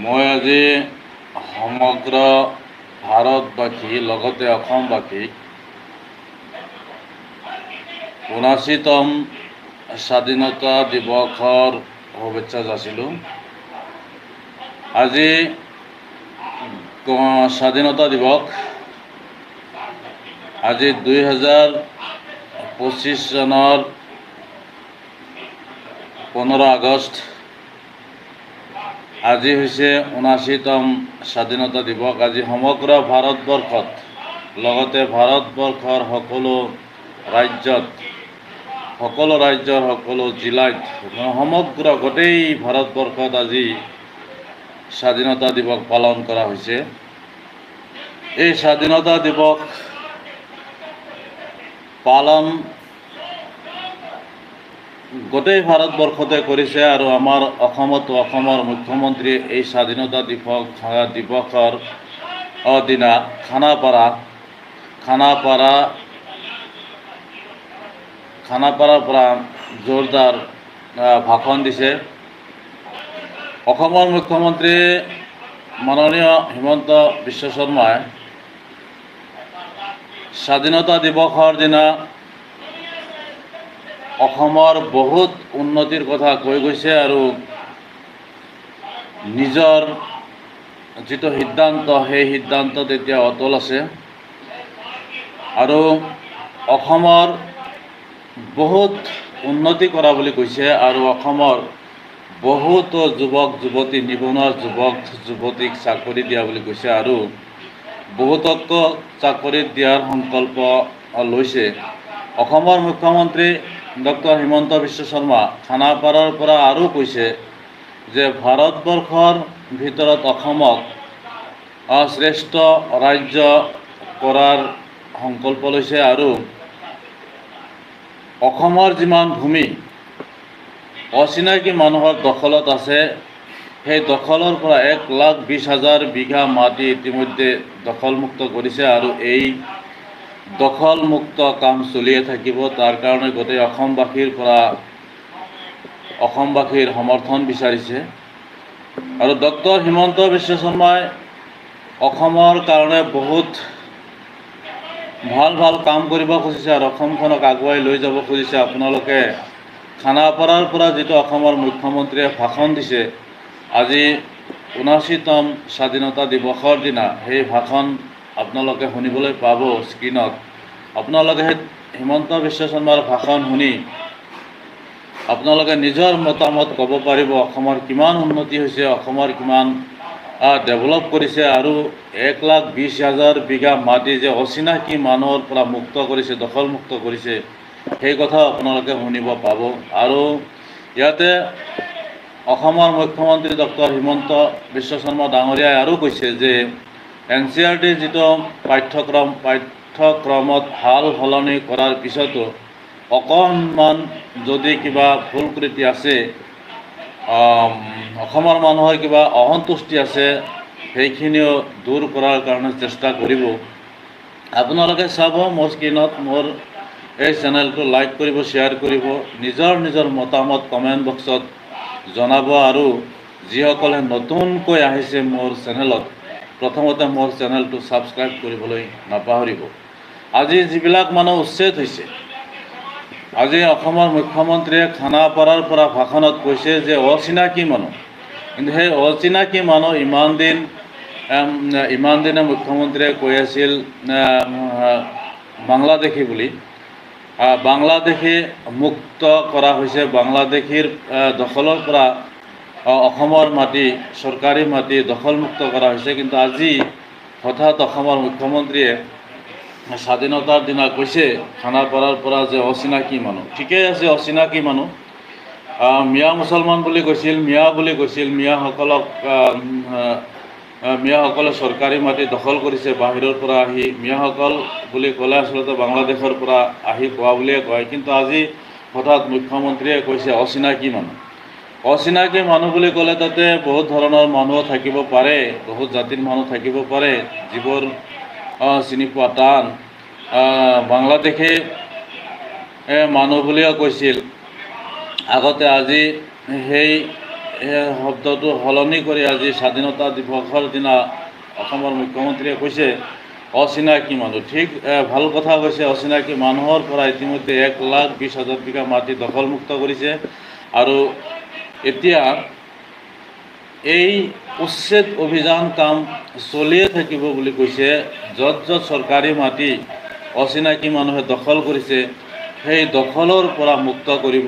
মই আজি সমগ্ৰ ভাৰতবাসী লগতে অসমবাসীক ৭৯তম স্বাধীনতা দিৱসৰ শুভেচ্ছা যাচিলোঁ। আজি স্বাধীনতা দিৱস। আজি 2025 চনৰ 15 আগষ্ট। আজি হৈছে ৭৯তম স্বাধীনতা দিৱস। আজি সমগ্ৰ ভাৰতবৰ্ষত লগতে ভাৰতবৰ্ষৰ সকলো ৰাজ্যৰ সকলো জিলাত সমগ্ৰ গোটেই ভাৰতবৰ্ষত আজি স্বাধীনতা দিৱস পালন কৰা হৈছে। এই স্বাধীনতা দিৱস পালন গোটেই ভাৰতবৰ্ষতে কৰিছে আৰু আমাৰ অসমতো অসমৰ মুখ্যমন্ত্ৰীয়ে এই স্বাধীনতা দিৱসৰ দিনা খানাপাৰাৰ পৰা জোৰদাৰ ভাষণ দিছে। অসমৰ মুখ্যমন্ত্ৰী মাননীয় হিমন্ত বিশ্ব শৰ্মাই স্বাধীনতা দিৱসৰ দিনা অসমৰ বহুত উন্নতিৰ কথা কৈ গৈছে আৰু নিজৰ যিটো সিদ্ধান্ত সেই সিদ্ধান্তত এতিয়া অটল আছে আৰু অসমৰ বহুত উন্নতি কৰা বুলি কৈছে আৰু অসমৰ বহুতো যুৱক যুৱতী নিবনুৱা যুৱক যুৱতীক চাকৰি দিয়া বুলি কৈছে আৰু বহুতকো চাকৰি দিয়াৰ সংকল্প লৈছে। অসমৰ মুখ্যমন্ত্ৰী ডক্টৰ হিমন্ত বিশ্ব শৰ্মা খানাপাৰাৰ পৰা আৰু কৈছে যে ভাৰতবৰ্ষৰ ভিতৰত অসমক শ্ৰেষ্ঠ ৰাজ্য কৰাৰ সংকল্প লৈছে আৰু অসমৰ যিমান ভূমি অচিনাকি মানুহৰ দখলত আছে সেই দখলৰ পৰা 1,20,000 বিঘা মাটি ইতিমধ্যে দখলমুক্ত কৰিছে আৰু এই দখলমুক্ত কাম চলিয়ে থাকিব। তাৰ কাৰণে গোটেই অসমবাসীৰ সমৰ্থন বিচাৰিছে আৰু ডক্টৰ হিমন্ত বিশ্ব শৰ্মাই অসমৰ কাৰণে বহুত ভাল কাম কৰিব খুজিছে আৰু অসমখনক আগুৱাই লৈ যাব খুজিছে। আপোনালোকে খানাপাৰাৰ পৰা যিটো অসমৰ মুখ্যমন্ত্ৰীয়ে ভাষণ দিছে আজি ৭৯তম স্বাধীনতা দিৱসৰ দিনা, সেই ভাষণ আপোনালোকে শুনিবলৈ পাব স্ক্ৰীণত। আপোনালোকে হিমন্ত বিশ্ব শৰ্মাৰ ভাষণ শুনি আপোনালোকে নিজৰ মতামত ক'ব পাৰিব অসমৰ কিমান উন্নতি হৈছে, অসমৰ কিমান ডেভেলপ কৰিছে আৰু 1,20,000 বিঘা মাটি যে অচিনাকি মানুহৰ পৰা মুক্ত কৰিছে, দখলমুক্ত কৰিছে, সেই কথাও আপোনালোকে শুনিব পাব। আৰু ইয়াতে অসমৰ মুখ্যমন্ত্ৰী ডক্টৰ হিমন্ত বিশ্ব শৰ্মা ডাঙৰীয়াই আৰু কৈছে যে NCERT যিটো পাঠ্যক্ৰমত সাল সলনি কৰাৰ পিছতো অকণমান যদি কিবা ভুল ত্ৰুটি আছে, অসমৰ মানুহৰ কিবা অসন্তুষ্টি আছে, সেইখিনিও দূৰ কৰাৰ কাৰণে চেষ্টা কৰিব। আপোনালোকে চাব মোৰ স্ক্ৰীণত, মোৰ এই চেনেলটো লাইক কৰিব, শ্বেয়াৰ কৰিব, নিজৰ মতামত কমেণ্ট বক্সত জনাব আৰু যিসকলে নতুনকৈ আহিছে মোৰ চেনেলত প্ৰথমতে মোৰ চেনেলটো ছাবস্ক্ৰাইব কৰিবলৈ নাপাহৰিব। আজি যিবিলাক মানুহ উচ্ছেদ হৈছে, আজি অসমৰ মুখ্যমন্ত্ৰীয়ে খানাপাৰাৰ পৰা ভাষণত কৈছে যে অচিনাকি মানুহ, কিন্তু সেই অচিনাকি মানুহ ইমান দিনে মুখ্যমন্ত্ৰীয়ে কৈ আছিল বাংলাদেশী বুলি। বাংলাদেশী মুক্ত কৰা হৈছে, বাংলাদেশীৰ দখলৰ পৰা অসমৰ মাটি, চৰকাৰী মাটি দখলমুক্ত কৰা হৈছে। কিন্তু আজি হঠাৎ অসমৰ মুখ্যমন্ত্ৰীয়ে স্বাধীনতাৰ দিনা কৈছে খানাপাৰাৰ পৰা যে অচিনাকি মানুহ। ঠিকেই আছে, অচিনাকি মানুহ, মিয়া মুছলমান বুলি কৈছিল, মিয়াসকলে চৰকাৰী মাটি দখল কৰিছে বাহিৰৰ পৰা আহি। মিয়াসকল বুলি ক'লে আচলতে বাংলাদেশৰ পৰা আহি কোৱা বুলিয়ে কয়, কিন্তু আজি হঠাৎ মুখ্যমন্ত্ৰীয়ে কৈছে অচিনাকি মানুহ। অচিনাকি মানুহ বুলি ক'লে তাতে বহুত ধৰণৰ মানুহ থাকিব পাৰে, বহুত জাতিৰ মানুহ থাকিব পাৰে, যিবোৰ চিনি পোৱা টান। বাংলাদেশী মানুহ বুলিও কৈছিল আগতে। আজি সেই শব্দটো সলনি কৰি আজি স্বাধীনতা দিৱসৰ দিনা অসমৰ মুখ্যমন্ত্ৰীয়ে কৈছে অচিনাকি মানুহ। ঠিক ভাল কথা কৈছে। অচিনাকি মানুহৰ পৰা ইতিমধ্যে 1,20,000 বিঘা মাটি দখলমুক্ত কৰিছে আৰু এতিয়া এই উচ্ছেদ অভিযান কাম চলিয়ে থাকিব বুলি কৈছে। য'ত য'ত চৰকাৰী মাটি অচিনাকি মানুহে দখল কৰিছে সেই দখলৰ পৰা মুক্ত কৰিব।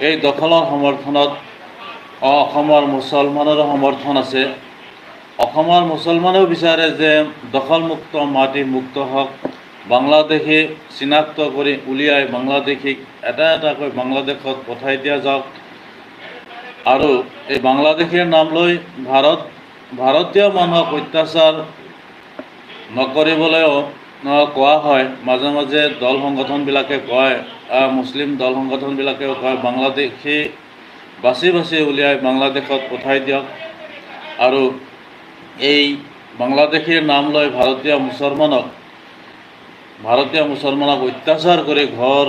এই দখলৰ সমৰ্থনত অসমৰ মুছলমানৰো সমৰ্থন আছে। অসমৰ মুছলমানেও বিচাৰে যে দখলমুক্ত মাটি মুক্ত হওক, বাংলাদেশী চিনাক্ত কৰি উলিয়াই বাংলাদেশীক এটা এটাকৈ বাংলাদেশত পঠাই দিয়া যাওক আৰু এই বাংলাদেশীৰ নাম লৈ ভাৰতীয় মানুহক অত্যাচাৰ নকৰিবলৈও কোৱা হয়। মাজে মাজে দল সংগঠনবিলাকে কয়, মুছলিম দল সংগঠনবিলাকেও কয় বাংলাদেশী বাছি বাছি উলিয়াই বাংলাদেশত পঠাই দিয়ক আৰু এই বাংলাদেশীৰ নাম লৈ ভাৰতীয় মুছলমানক অত্যাচাৰ কৰি ঘৰ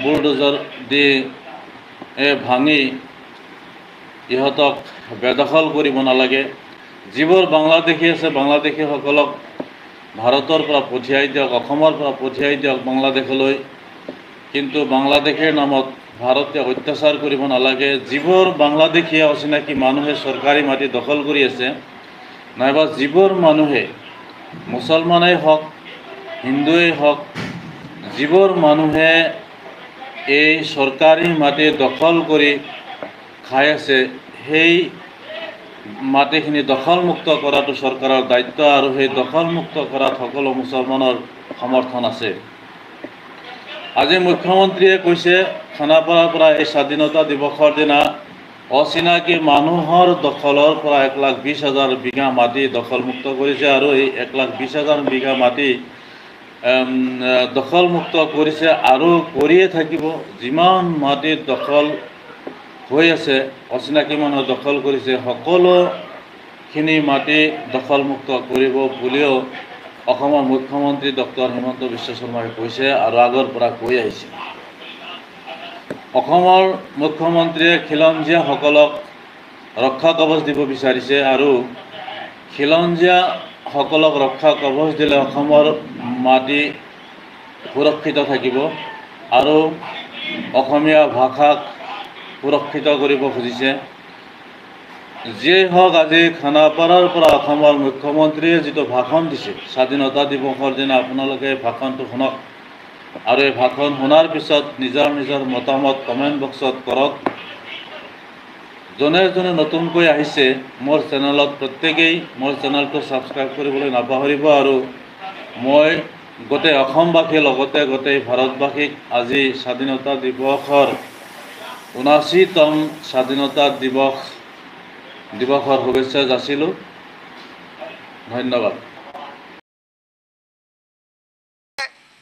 বুলডোজাৰ দি ভাঙি ইহঁতক বেদখল কৰিব নালাগে। যিবোৰ বাংলাদেশী আছে বাংলাদেশীসকলক ভাৰতৰ পৰা পঠিয়াই দিয়ক, অসমৰ পৰা পঠিয়াই দিয়ক বাংলাদেশলৈ। কিন্তু বাংলাদেশীৰ নামত ভাৰতে অত্যাচাৰ কৰিব নালাগে। যিবোৰ বাংলাদেশীয়ে অচিনাকি মানুহে চৰকাৰী মাটি দখল কৰি আছে, নাইবা যিবোৰ মানুহে মুছলমানেই হওক হিন্দুৱেই হওক, যিবোৰ মানুহে এই চৰকাৰী মাটি দখল কৰি খাই আছে সেই মাটিখিনি দখলমুক্ত কৰাটো চৰকাৰৰ দায়িত্ব আৰু সেই দখলমুক্ত কৰাত সকলো মুছলমানৰ সমৰ্থন আছে। আজি মুখ্যমন্ত্ৰীয়ে কৈছে খানাপাৰাৰ পৰা এই স্বাধীনতা দিৱসৰ দিনা অচিনাকি মানুহৰ দখলৰ পৰা 1,20,000 বিঘা মাটি দখলমুক্ত কৰিছে আৰু এই 1,20,000 বিঘা মাটি দখলমুক্ত কৰিছে আৰু কৰিয়ে থাকিব। যিমান মাটি দখল হৈ আছে অচিনাকি মানুহে দখল কৰিছে সকলোখিনি মাটি দখলমুক্ত কৰিব বুলিও অসমৰ মুখ্যমন্ত্ৰী ডক্টৰ হিমন্ত বিশ্ব শৰ্মাই কৈছে আৰু আগৰ পৰা কৈ আহিছে। অসমৰ মুখ্যমন্ত্ৰীয়ে খিলঞ্জীয়াসকলক ৰক্ষা কৱচ দিব বিচাৰিছে আৰু খিলঞ্জীয়াসকলক ৰক্ষা কৱচ দিলে অসমৰ মাটি সুৰক্ষিত থাকিব আৰু অসমীয়া ভাষাক সুৰক্ষিত কৰিব খুজিছে। যিয়েই হওক, আজি খানাপাৰাৰ পৰা অসমৰ মুখ্যমন্ত্ৰীয়ে যিটো ভাষণ দিছে স্বাধীনতা দিৱসৰ দিনা, আপোনালোকে ভাষণটো শুনক আৰু এই ভাষণ শুনাৰ পিছত নিজৰ নিজৰ মতামত কমেণ্ট বক্সত কৰক। যোনে যোনে নতুনকৈ আহিছে মোৰ চেনেলত প্ৰত্যেকেই মোৰ চেনেলটো ছাবস্ক্ৰাইব কৰিবলৈ নাপাহৰিব আৰু মই গোটেই অসমবাসীৰ লগতে গোটেই ভাৰতবাসীক আজি স্বাধীনতা দিৱসৰ ৭৯তম স্বাধীনতা দিৱসৰ শুভেচ্ছা যাচিলোঁ। ধন্যবাদ।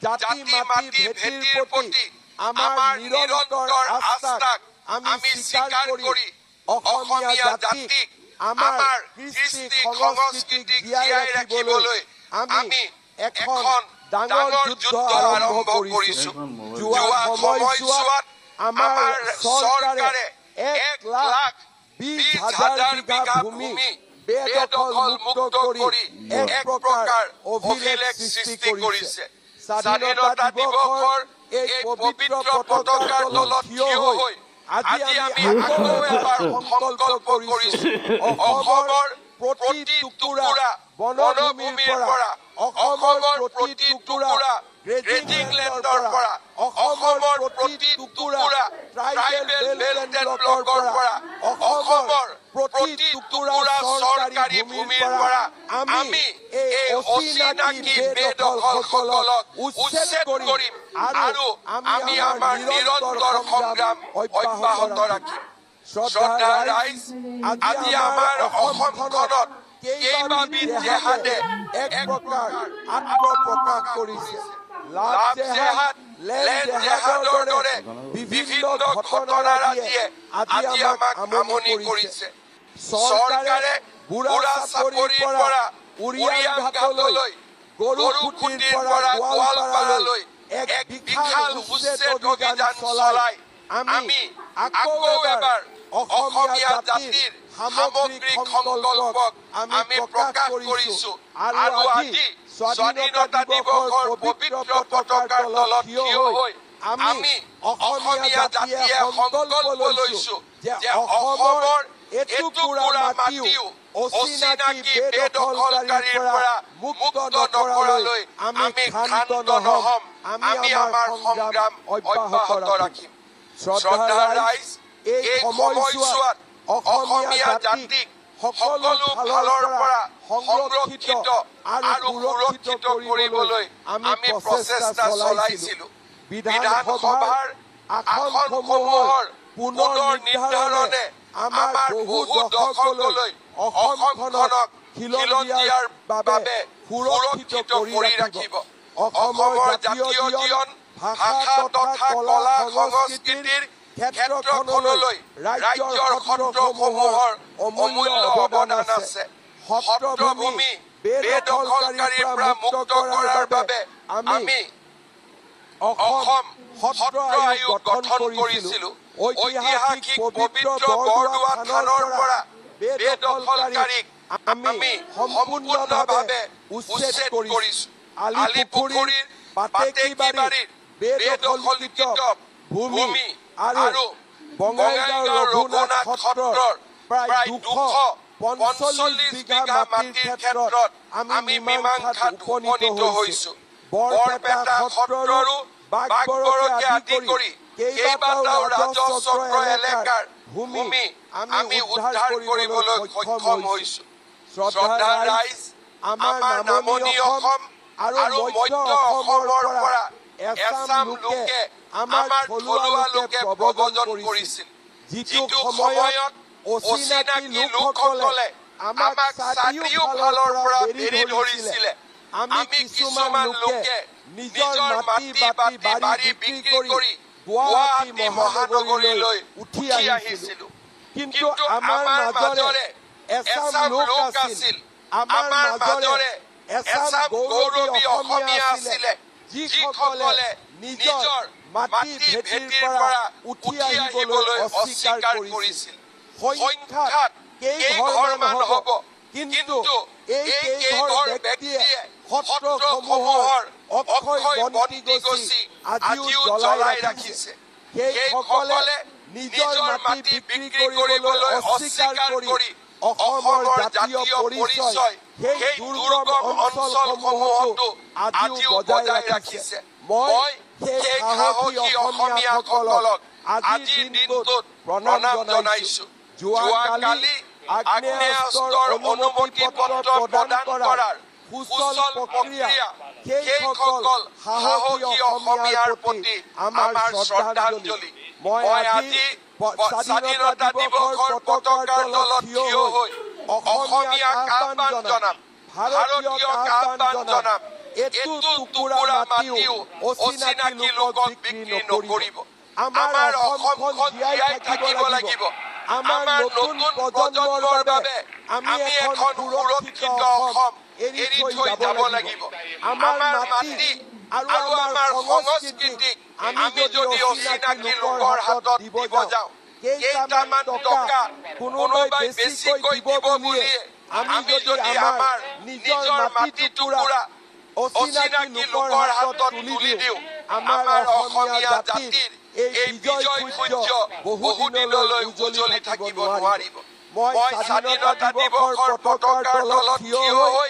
জাতি মাটি ভেটিৰ প্ৰতি আমাৰ নিৰন্তৰ আস্থাক আমি স্বীকাৰ কৰি অসমীয়া জাতিক আমাৰ কৃষ্টি সংস্কৃতিক জীয়াই ৰাখিবলৈ আমি এখন ডাঙৰ যুদ্ধ আৰম্ভ কৰিছো। যোৱা সময়ছোৱাত আমাৰ চৰকাৰে 1,20,000 বিঘা ভূমি বেদখল মুক্ত কৰি এক প্ৰকাৰ অভিলেখ সৃষ্টি কৰিছে। স্বাধীনতা দিৱসৰ এই পবিত্ৰ পতাকাৰ তলত থিয় হৈ আজি আমি আকৌ এবাৰ সংকল্প কৰিছো অসমৰ প্ৰতি টুকুৰা বনভূমিৰ পৰা, অসমৰ প্ৰতি টুকুৰা গ্ৰেজিং লেণ্ডৰ পৰা, অসমৰ প্ৰতি টুকুৰা ট্ৰাইবেল বেল্ট এণ্ড ব্লকৰ পৰা, অসমৰ প্ৰতি টুকুৰা চৰকাৰী ভূমিৰ পৰা আমি এই অচিনাকি বেদখলসকলক উচ্ছেদ কৰিম আৰু আমি আমাৰ নিৰন্তৰ সংগ্ৰাম অব্যাহত ৰাখিম। শ্ৰদ্ধাৰ ৰাইজ, আজি আমাৰ অসমখনত কেইবাবিধ জেহাদে এক প্ৰকাৰ আত্মপ্ৰকাশ কৰিছে। লাভ জেহাদ, লেণ্ড জেহাদৰ দৰে বিভিন্ন ঘটনাৰাজিয়ে আজি আমাক আমনি কৰিছে। চৰকাৰে বুঢ়া চাপৰিৰ পৰা উৰিয়াং ঘাটলৈ, গৰুখুটিৰ পৰা গোৱালপাৰালৈ এক বিশাল উচ্ছেদ অভিযান চলাই আমি আকৌ এবাৰ অসমীয়া জাতিৰ সামগ্ৰিক সংকল্পক আমি প্ৰকাশ কৰিছো আৰু আজি স্বাধীনতা দিৱসৰ পবিত্ৰ পতাকাৰ তলত থিয় হৈ আমি অসমীয়া জাতিয়ে সংকল্প লৈছো যে অসমৰ এটুকুৰা মাটিও অচিনাকি বেদখলকাৰীৰ পৰা মুক্ত নকৰালৈ আমি ক্ষান্ত নহম আমি আমাৰ সংগ্ৰাম অব্যাহত ৰাখিম শ্ৰদ্ধাৰ ৰাইজ এই সময়ছোৱাত অসমীয়া জাতিক সকলো ফালৰ পৰা সংৰক্ষিত আৰু সুৰক্ষিত কৰিবলৈ আমি প্ৰচেষ্টা চলাইছিলো বিধানসভাৰ আসনসমূহৰ পুনৰ নিৰ্ধাৰণে আমাৰ বহু দশকলৈ অসমখনক খিলঞ্জীয়াৰ বাবে সুৰক্ষিত কৰি ৰাখিব অসমৰ জাতীয় জীৱন ভাষা তথা কলা সংস্কৃতিৰ ক্ষেত্ৰখনলৈ ৰাজ্যৰ সত্ৰসমূহৰ অমূল্য অৱদান আছে সত্ৰভূমি বেদখলকাৰীৰ পৰা মুক্ত কৰাৰ বাবে আমি অসম সত্ৰ আয়োগ গঠন কৰিছিলো ঐতিহাসিক পবিত্ৰ বৰদোৱা থানৰ পৰা বেদখলকাৰীক আমি সম্পূৰ্ণভাৱে উচ্ছেদ কৰিছো আলিপুখুৰীৰ পাতেকীবাৰীৰ বেদখলিত ভূমি আৰু বঙাইগাঁও ৰঘুনাথ সত্ৰৰ প্ৰায় 245 বিঘা মাটিৰ ক্ষেত্ৰত আমি মীমাংসাত উপনীত হৈছো বৰপেটা সত্ৰৰো বাগবৰকে আদি কৰি কেইবাটাও ৰাজচক্ৰ এলেকাৰ ভূমি আমি উদ্ধাৰ কৰিবলৈ সক্ষম হৈছো শ্ৰদ্ধাৰ ৰাইজ আমাৰ নামনি অসম আৰু মধ্য অসমৰ পৰা এছাম লোকে আমাৰ থলুৱা লোকে প্ৰব্ৰজন কৰিছিল যিটো সময়ত অচিনাকি লোকসকলে আমাক চাৰিওফালৰ পৰা বেৰি ধৰিছিলে আমি কিছুমান লোকে নিজৰ মাটি বাৰী বিক্ৰী কৰি গুৱাহাটী মহানগৰীলৈ উঠি আহিছিলো কিন্তু আমাৰ মাজৰে এছাম লোক আছিল আমাৰ মাজৰে এছাম গৌৰৱী অসমীয়া আছিলে যিসকলে নিজৰ মাটি ভেটিৰ পৰা উঠি আহিবলৈ অস্বীকাৰ কৰিছিল সংখ্যাত কেইঘৰমান হ'ব কিন্তু এই কেইঘৰ ব্যক্তিয়ে সত্ৰসমূহৰ অক্ষয় বন্তি গছি আজিও জ্বলাই ৰাখিছে সেইসকলে নিজৰ মাটি বিক্ৰী কৰিবলৈ অস্বীকাৰ কৰি অসমৰ জাতীয় পৰিচয় সেই দুৰ্গম অঞ্চলসমূহতো আজিও বজাই ৰাখিছে মই সেই সাহসী অসমীয়াসকলক আজিৰ দিনটোত প্ৰণাম জনাইছো যোৱাকালি আগ্নেয়াস্ত্ৰৰ অনুমতি পত্ৰ প্ৰদান কৰাৰ সুচল প্ৰক্ৰিয়া সেইসকল সাহসী অসমীয়াৰ প্ৰতি আমাৰ শ্ৰদ্ধাঞ্জলি মই আজি স্বাধীনতা দিৱসৰ পতাকাৰ তলত থিয় হৈ অসমীয়াক আহ্বান জনাম ভাৰতীয়ক আহ্বান জনাম এইটো টুকুৰা মাটিও অচিনাকি লোকক বিক্ৰী নকৰিব আমাৰ অসমখন জীয়াই থাকিব লাগিব আমাৰ নতুন প্ৰজন্মৰ বাবে আমি এখন সুৰক্ষিত অসম এৰি থৈ যাব লাগিব আমাৰ মাটি আৰু আমাৰ সংস্কৃতিক আমি যদি অচিনাকি লোকৰ হাতত দিব যাওঁ কেইটামান টকা কোনোবাই বেছিকৈ দিব বুলিয়ে আমি যদি আমাৰ নিজৰ মাটি টুকুৰা অচিনাকি লোকৰ হাতত তুলি দিওঁ আমাৰ অসমীয়া জাতিৰ এই বিজয় সূৰ্য বহুদিনলৈ উজ্বলি থাকিব নোৱাৰিব মই স্বাধীনতা দিৱসৰ পতাকাৰ তলত থিয় হৈ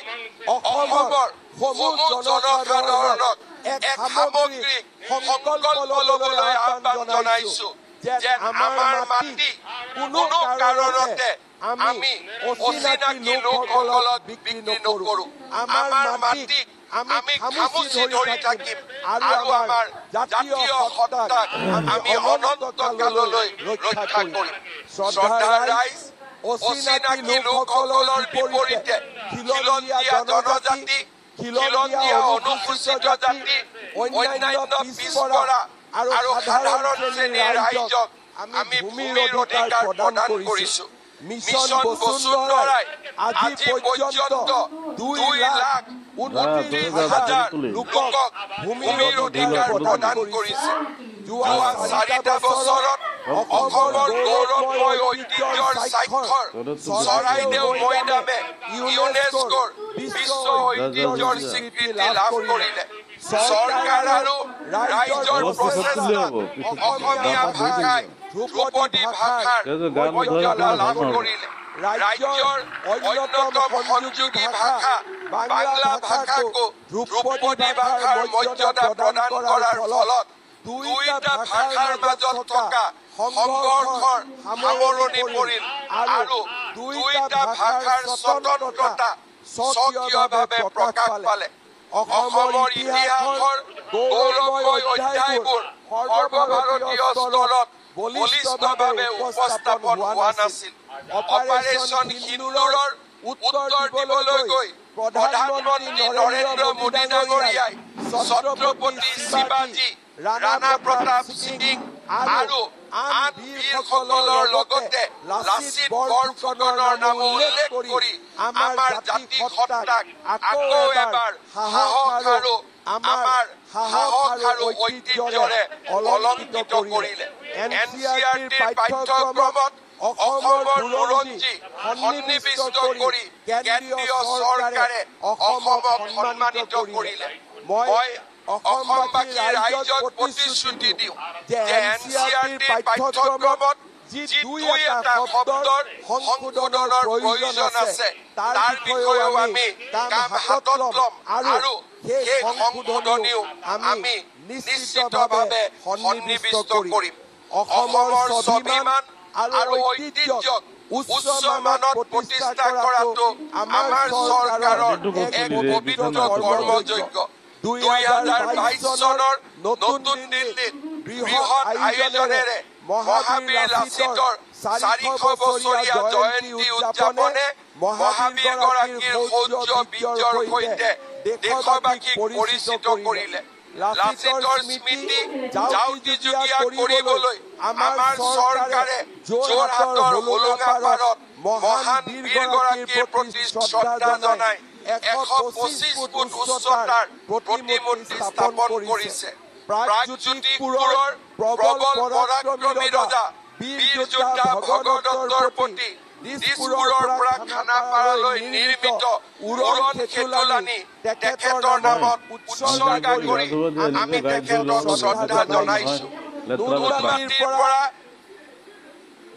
অসমৰ সমূহ জনসাধাৰণক এক সামগ্ৰিক সংকল্প ল'বলৈ আহ্বান জনাইছো যে আমাৰ মাটি কোনো কাৰণতে আমি অচিনাকি লোকসকলক বিক্ৰী নকৰো আমাৰ মাটিক আমি খামুচি ধৰি থাকিম আৰু আমাৰ জাতীয় সত্তাক আমি অনন্ত কাললৈ ৰক্ষা কৰিম শ্ৰদ্ধাৰ ৰাইজ অচিনাকি লোকসকলৰ বিপৰীতে খিলঞ্জীয়া জনজাতি খিলঞ্জীয়া অনুসূচিত জাতি অন্যান্য পিছপৰা আৰু সাধাৰণ শ্ৰেণীৰ ৰাইজক আমি ভূমিৰ অধিকাৰ প্ৰদান কৰিছো মিছন বসুন্ধৰাই আজি পৰ্যন্ত 2,29,000 লোকক ভূমিৰ অধিকাৰ প্ৰদান কৰিছে যোৱা 4টা বছৰত অসমৰ গৌৰৱময় ঐতিহ্যৰ স্বাক্ষৰ চৰাইদেউ মৈদামে ইউনেস্কোৰ বিশ্ব ঐতিহ্যৰ স্বীকৃতি লাভ কৰিলে। চৰকাৰ আৰু ৰাইজৰ প্ৰচেষ্টাত অসমীয়া ভাষাই ধ্ৰুপদী ভাষাৰ মৰ্যাদা লাভ কৰিলে। ৰাজ্যৰ অন্যতম সংযোগী ভাষা বাংলা ভাষাকো ধ্ৰুপদী ভাষাৰ মৰ্যাদা প্ৰদান কৰাৰ ফলত দুয়োটা ভাষাৰ মাজত থকা সংঘৰ্ষৰ সামৰণি পৰিল আৰু দুয়োটা ভাষাৰ স্বতন্ত্ৰতা স্বকীয়ভাৱে প্ৰকাশ পালে। অসমৰ ইতিহাসৰ গৌৰৱময় অধ্যায়বোৰ সৰ্বভাৰতীয় স্তৰত বলিষ্ঠভাৱে উপস্থাপন হোৱা নাছিল। অপাৰেশ্যন সিন্দুৰৰ উত্তৰ দিবলৈ গৈ প্ৰধানমন্ত্ৰী নৰেন্দ্ৰ মোদী ডাঙৰীয়াই ছত্ৰপতি শিৱাজী, ৰাণা প্ৰতাপ সিং আৰু আন বীৰসকলৰ লগতে লাচিত বৰফুকনৰ নাম উল্লেখ কৰি আমাৰ জাতি সত্তাক আকৌ এবাৰ সাহস আৰু ঐতিহ্যৰে অলংকৃত কৰিলে। NCERTৰ পাঠ্যক্ৰমত অসমৰ বুৰঞ্জী সন্নিৱিষ্ট কৰি কেন্দ্ৰীয় চৰকাৰে অসমক সন্মানিত কৰিলে। মই অসমবাসী ৰাইজক প্ৰতিশ্ৰুতি দিওঁ যে NCERTৰ পাঠ্যক্ৰমত যি দুই এটা শব্দৰ সংশোধনৰ প্ৰয়োজন আছে তাৰ বিষয়েও আমি কাম হাতত ল'ম আৰু সেই সংশোধনীও আমি নিশ্চিতভাৱে সন্নিৱিষ্ট কৰিম। অসমৰ স্বাভিমান আৰু ঐতিহ্যক উচ্চ মানত প্ৰতিষ্ঠা কৰাটো আমাৰ চৰকাৰৰ এক পবিত্ৰ কৰ্মযজ্ঞ। 2022 চনৰ নতুন দিল্লীত বৃহৎ আয়োজনেৰে মহাবীৰ লাচিতৰ 400 বছৰীয়া জয়ন্তী উদযাপনে মহাবীৰগৰাকীৰ শৌৰ্য বীৰ্যৰ সৈতে দেশবাসীক পৰিচিত কৰিলে। লাচিতৰ স্মৃতি জাউতিযুগীয়া কৰিবলৈ আমাৰ চৰকাৰে যোৰহাটৰ হোলোঙাপাৰত মহান বীৰগৰাকীৰ প্ৰতি শ্ৰদ্ধা জনাই 125 ফুট উচ্চতাৰ প্ৰতিমূৰ্তি স্থাপন কৰিছে। প্ৰাগজ্যোতিষপুৰৰ প্ৰবল পৰাক্ৰমী ৰজা বীৰ যোদ্ধা ভগদত্তৰ প্ৰতি দিছপুৰৰ পৰা খানাপাৰালৈ নিৰ্মিত উৰণ খেতুলানি তেখেতৰ নামত উৎসৰ্গা কৰি আমি তেখেতক শ্ৰদ্ধা জনাইছো। নুনমাটিৰ পৰা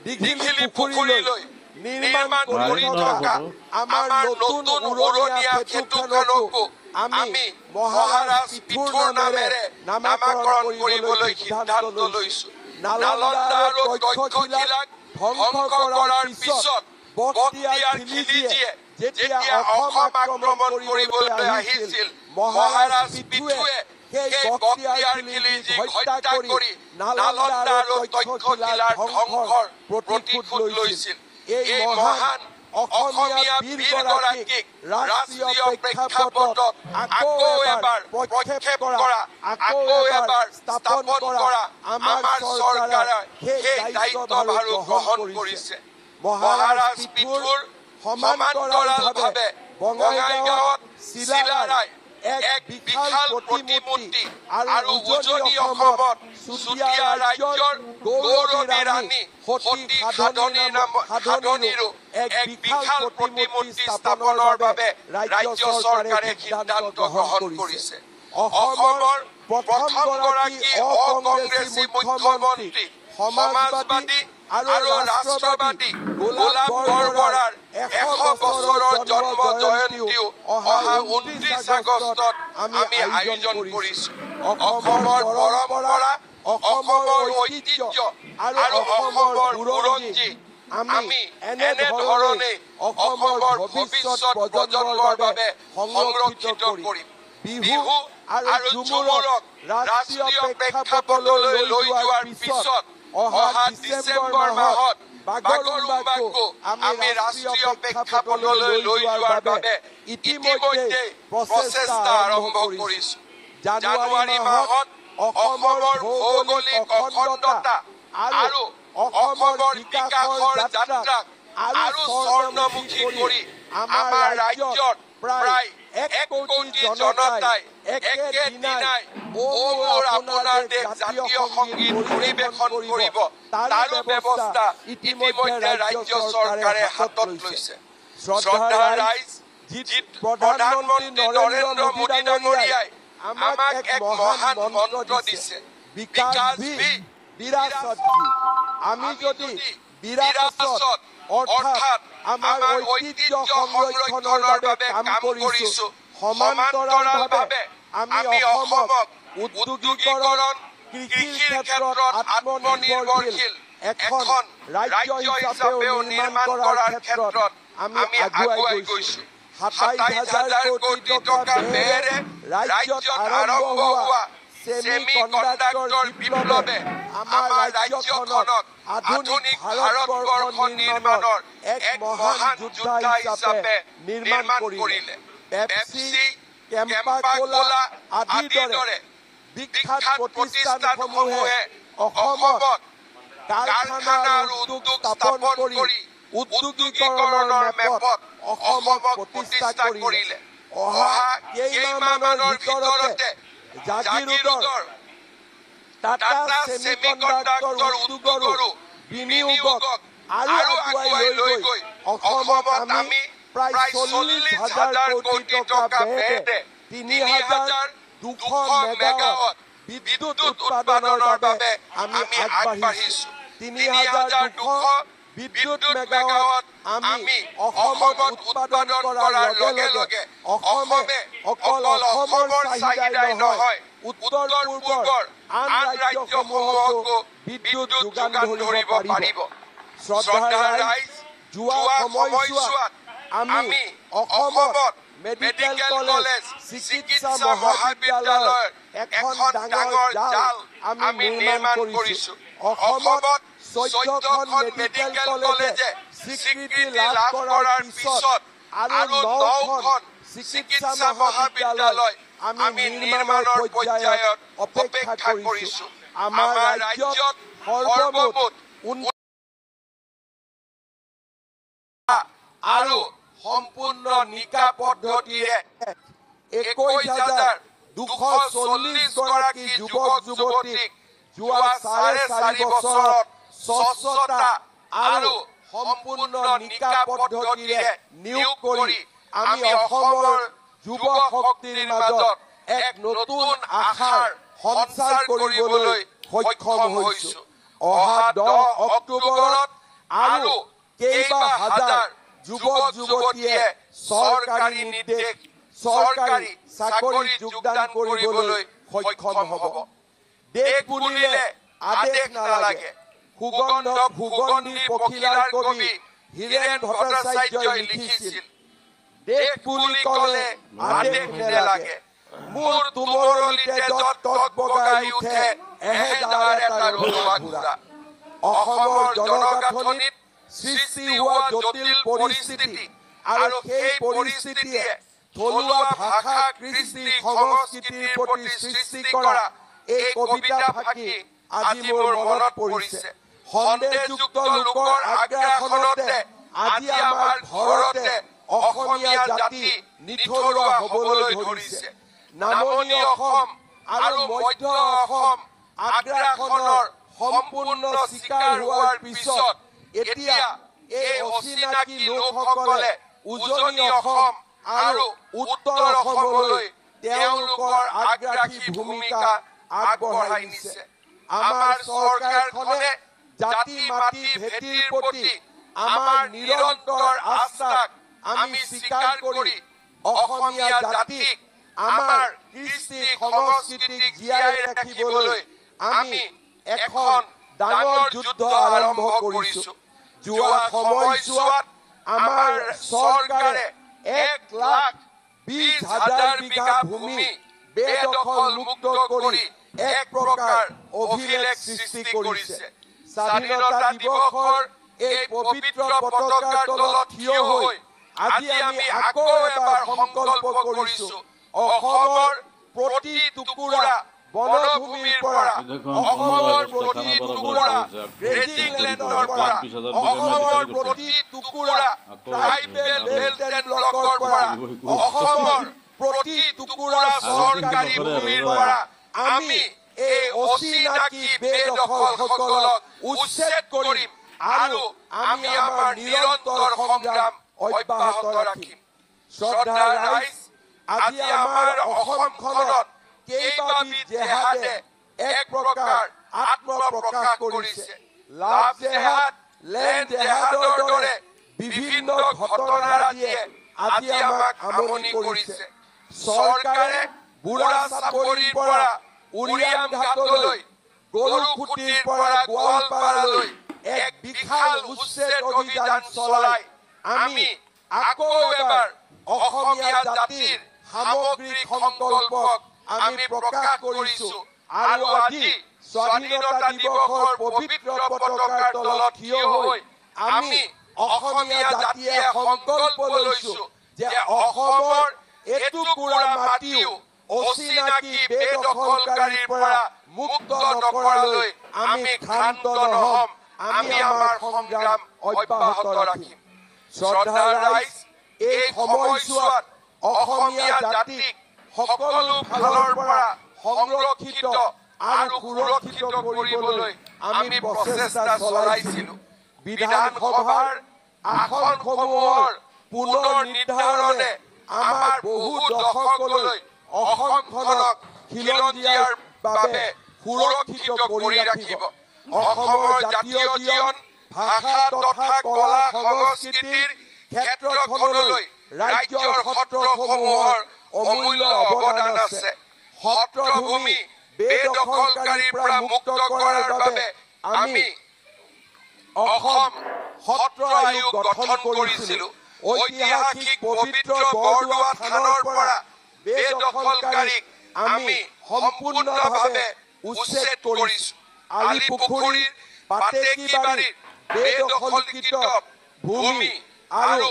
দীঘিলী পুখুৰীলৈ নিৰ্মাণ কৰি থকা আমাৰ নতুন উৰণীয়া সেতুখনকো আমি মহাৰাজ পিথোৰ নামেৰে নামাকৰণ কৰিবলৈ সিদ্ধান্ত লৈছো। নালন্দা আৰু তক্ষশিলাক ধ্বংস কৰাৰ পিছত বখতিয়াৰ খিলজীয়ে যেতিয়া অসম আক্ৰমণ কৰিবলৈ আহিছিল, মহাৰাজ পিথোৱে সেই বখতিয়াৰ খিলজীক হত্যা কৰি নালন্দা আৰু তক্ষশিলাৰ ধ্বংসৰ প্ৰতিশোধ লৈছিল। এই মহান অসমীয়া বীৰগৰাকীক ৰাষ্ট্ৰীয় প্ৰেক্ষাপটত আকৌ এবাৰ প্ৰক্ষেপ কৰা, আকৌ এবাৰ স্থাপন কৰা আমাৰ চৰকাৰে সেই দায়িত্বভাৰ গ্ৰহণ কৰিছে। মহাৰাজ পিথোৰ সমান্তৰালভাৱে বঙাইগাঁৱত চিলাৰায় এক বিশাল প্ৰতিমূৰ্তি আৰু উজনি অসমত চুতীয়া ৰাজ্যৰ গৌৰৱী ৰাণী সতী সাধনীৰো এক বিশাল প্ৰতিমূৰ্তি স্থাপনৰ বাবে ৰাজ্য চৰকাৰে সিদ্ধান্ত গ্ৰহণ কৰিছে। অসমৰ প্ৰথমগৰাকী অকংগ্ৰেছী মুখ্যমন্ত্ৰী সমাজবাদী আৰু ৰাষ্ট্ৰবাদী গোলাপ বৰবৰাৰ 100 বছৰৰ জন্ম জয়ন্তীও অহা 29 আগষ্টত আমি আয়োজন কৰিছো। অসমৰ পৰম্পৰা, অসমৰ ঐতিহ্য আৰু অসমৰ বুৰঞ্জী আমি এনেধৰণে অসমৰ ভৱিষ্যত প্ৰজন্মৰ বাবে সংৰক্ষিত কৰিম। বিহু আৰু ঝুমুৰক ৰাষ্ট্ৰীয় প্ৰেক্ষাপটলৈ লৈ যোৱাৰ পিছত অহা ডিচেম্বৰ মাহত বাগৰুম্বাকো আমি ৰাষ্ট্ৰীয় প্ৰেক্ষাপটলৈ লৈ যোৱাৰ বাবে ইতিমধ্যে প্ৰচেষ্টা আৰম্ভ কৰিছো। জানুৱাৰী মাহত অসমৰ ভৌগোলিক অখণ্ডতা আৰু অসমৰ বিকাশৰ যাত্ৰাক আৰু স্বৰ্ণমুখী কৰি আমাৰ ৰাজ্যত প্ৰায় 1 কোটি জনতাই একে দিনাই ও মোৰ আপোনাৰ দেশ জাতীয় সংগীত পৰিৱেশন কৰিব তাৰো ব্যৱস্থা ইতিমধ্যে ৰাজ্য চৰকাৰে হাতত লৈছে। শ্ৰদ্ধাৰ ৰাইজ, প্ৰধানমন্ত্ৰী নৰেন্দ্ৰ মোদী ডাঙৰীয়াই আমাক এক মহান মন্ত্ৰ দিছে, বিকাশ ভি বিৰাসত ভি। আমি যদি বিৰাসত অৰ্থাৎ আমাৰ ঐতিহ্য সংৰক্ষণৰ বাবে কাম কৰিছো, সমান্তৰালভাৱে আমি অসমক উদ্যোগীকৰণ, কৃষিৰ ক্ষেত্ৰত আত্মনিৰ্ভৰশীল এখন ৰাজ্য হিচাপেও নিৰ্মাণ কৰাৰ ক্ষেত্ৰত আমি আগুৱাই গৈছো। ২৭,০০০ কোটি টকা ব্যয়েৰে ৰাজ্যত আৰম্ভ হোৱা ছেমি কণ্ডাক্টৰ বিপ্লৱে আমাৰ ৰাজ্যখনক আধুনিক ভাৰতবৰ্ষ নিৰ্মাণৰ এক মহান যোদ্ধা হিচাপে নিৰ্মাণ কৰিলে। পেপচি, কেম্পা কোলা আদিৰ দৰে বিখ্যাত প্ৰতিষ্ঠানসমূহে অসমত কাৰখানা আৰু উদ্যোগ স্থাপন কৰি উদ্যোগীকৰণৰ মেপত অসমক প্ৰতিষ্ঠা কৰিলে। অহা কেইমাহমানৰ ভিতৰতে জাগিৰোডৰ টাটা ছেমিকণ্ডাক্টৰ উদ্যোগৰো বিনিয়োগক আৰু আগুৱাই লৈ গৈ অসমত আমি প্ৰায় ৪০,০০০ কোটি টকা ব্যয়েৰে ৩,২০০ মেগাৱাট বিদ্যুৎ উৎপাদনৰ বাবে আমি আগবাঢ়িছো। ৩,২০০ বিদ্যুৎ মেগাৱাট আমি অসমত উৎপাদন কৰাৰ লগে লগে অসমে অকল অসমৰ চাহিদাই নহয়, উত্তৰ পূৰ্বৰ আন ৰাজ্যসমূহকো বিদ্যুৎ যোগান ধৰিব পাৰিব। শ্ৰদ্ধাৰ ৰাইজ, যোৱা সময়ছোৱাত আমি অসমত মেডিকেল কলেজ, চিকিৎসা মহাবিদ্যালয়ৰ এখন ডাঙৰ জাল আমি নিৰ্মাণ কৰিছো। অসমত ১৪খন মেডিকেল কলেজে স্বীকৃতি লাভ কৰাৰ পিছত আৰু ৯খন চিকিৎসা মহাবিদ্যালয় আমি নিৰ্মাণৰ পৰ্যায়ত অপেক্ষা কৰিছো। আমাৰ ৰাজ্যত সৰ্বমুঠ আৰু সম্পূৰ্ণ নিকা পদ্ধতিৰে ২১,২৪০ গৰাকী যুৱক যুৱতীক যোৱা ৪.৫ বছৰত স্বচ্ছতা আৰু সম্পূৰ্ণ নিকা পদ্ধতিৰে নিয়োগ কৰি আমি অসমৰ যুৱ শক্তিৰ মাজত এক নতুন আশাৰ সঞ্চাৰ কৰিবলৈ সক্ষম হৈছো। অহা ১০ অক্টোবৰত আৰু কেইবা হাজাৰ যুৱক যুৱতীয়ে চৰকাৰী নিৰ্দেশ, চৰকাৰী চাকৰিত যোগদান কৰিবলৈ সক্ষম হ'ব। দেশ বুলিলে আদেশ নালাগে, সুগন্ধি পখিলাৰ কবি হীৰেন ভট্টাচাৰ্যই লিখিছিল, দেশ বুলি ক'লে আদেশ নেলাগে, মোৰ তুমৰলিতে য'ত তত বগাই উঠে এহেজাৰ এটা ৰঙা ঘোঁৰা। অসমৰ জনগাঁথনিত সৃষ্টি হোৱা জটিল পৰিস্থিতি আৰু সেই পৰিস্থিতিয়ে থলুৱা ভাষা, কৃষ্টি, সংস্কৃতিৰ প্ৰতি সৃষ্টি কৰা এই কবিতা ফাঁকি আজি মোৰ মনত পৰিছে। সন্দেহযুক্ত লোকৰ আগ্ৰাসনতে আজি আমাৰ ঘৰতে অসমীয়া জাতি নিথৰুৱা হ'বলৈ ধৰিছে। নামনি অসম আৰু মধ্য অসম আগ্ৰাসনৰ সম্পূৰ্ণ চিকাৰ হোৱাৰ পিছত এতিয়া এই অচিনাকি লোকসকলে উজনি অসম আৰু উত্তৰ অসমলৈ তেওঁলোকৰ আগ্ৰাসী ভূমিকা আগবঢ়াই নিছে। আমাৰ চৰকাৰখনে জাতি মাটি ভেটিৰ প্ৰতি আমাৰ নিৰন্তৰ আস্থাক আমি স্বীকাৰ কৰি অসমীয়া জাতিক আমাৰ কৃষ্টি সংস্কৃতিক জীয়াই ৰাখিবলৈ আমি এখন ডাঙৰ যুদ্ধ আৰম্ভ কৰিছো। যোৱা সময়ছোৱাত আমাৰ চৰকাৰে ১,২০,০০০ বিঘা ভূমি বেদখল মুক্ত কৰি এক প্ৰকাৰ অভিলেখ সৃষ্টি কৰিছে। স্বাধীনতা দিৱসৰ এই পবিত্ৰ পতাকাৰ তলত থিয় হৈ আজি আমি আকৌ এবাৰ সংকল্প কৰিছো, অসমৰ প্ৰতি টুকুৰা বনভূমিৰ পৰা, অসমৰ প্ৰতি টুকুৰা গ্ৰেজিং লেণ্ডৰ পৰা, অসমৰ প্ৰতি টুকুৰা ট্ৰাইবেল বেল্ট এণ্ড ব্লকৰ পৰা, অসমৰ প্ৰতি টুকুৰা চৰকাৰী ভূমিৰ পৰা আমি এই অচিনাকি বেদখলসকলক উচ্ছেদ কৰিম আৰু আমি আমাৰ নিৰন্তৰ সংগ্ৰাম অব্যাহত ৰাখিম। শ্ৰদ্ধাৰ ৰাইজ, আজি আমাৰ অসমখনত কেইবাবিধ জেহাদে এক প্ৰকাৰ আত্মপ্ৰকাশ কৰিছে। লাভ জেহাদ, লেণ্ড জেহাদৰ দৰে বিভিন্ন ঘটনাৰাজিয়ে আজি আমাক আমনি কৰিছে। চৰকাৰে বুঢ়া চাপৰিৰ পৰা উৰিয়াম ঘাটলৈ, গৰুখুটিৰ পৰা গোৱালপাৰালৈ এক বিশাল উচ্ছেদ অভিযান চলাই আমি আকৌ এবাৰ অসমীয়া জাতিৰ সামগ্ৰিক সংকল্পক আমি প্ৰকাশ কৰিছো আৰু আজি স্বাধীনতা দিৱসৰ পবিত্ৰ পতাকাৰ তলত থিয় হৈ আমি অসমীয়া জাতিয়ে সংকল্প লৈছো যে অসমৰ এটুকুৰা মাটিও অচিনাকি বেদখলকাৰীৰ পৰা মুক্ত নকৰালৈ আমি ক্ষান্ত নহ'ম। আমি আমাৰ সংগ্ৰাম অব্যাহত ৰাখিম। শ্ৰদ্ধাৰ ৰাইজ, এই সময়ছোৱাত অসমীয়া জাতিক সকলো ফালৰ পৰা সংৰক্ষিত আৰু সুৰক্ষিত কৰিবলৈ আমি প্ৰচেষ্টা চলাইছিলো। বিধানসভাৰ আসনসমূহৰ পুনৰ নিৰ্ধাৰণে আমাৰ বহু দশকলৈ অসমখনক খিলঞ্জীয়াৰ বাবে সুৰক্ষিত কৰি ৰাখিব। অসমৰ জাতীয় জীৱন, ভাষা তথা কলা সংস্কৃতিৰ ক্ষেত্ৰখনলৈ ৰাজ্যৰ সত্ৰসমূহৰ অমূল্য অৱদান আছে। সত্ৰভূমি বেদখলকাৰীৰ পৰা মুক্ত কৰাৰ বাবে আমি অসম সত্ৰ আয়োগ গঠন কৰিছিলো। ঐতিহাসিক পবিত্ৰ বৰদোৱা থানৰ পৰা বেদখলকাৰীক আমি সম্পূৰ্ণভাৱে উচ্ছেদ কৰিছো। আলিপুখুৰীৰ পাতেকীবাৰীৰ বেদখলকৃত ভূমি আৰু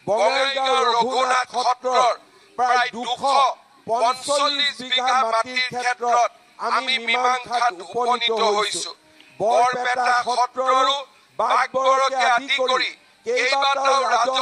বঙাইগাঁও ৰঘুনাথ সত্ৰৰ প্ৰায় 245 বিঘা মাটিৰ ক্ষেত্ৰত আমি মীমাংসাত উপনীত হৈছো। বৰপেটা সত্ৰৰো বাগবৰকে আদি কৰি কেইবাটাও ৰাজহ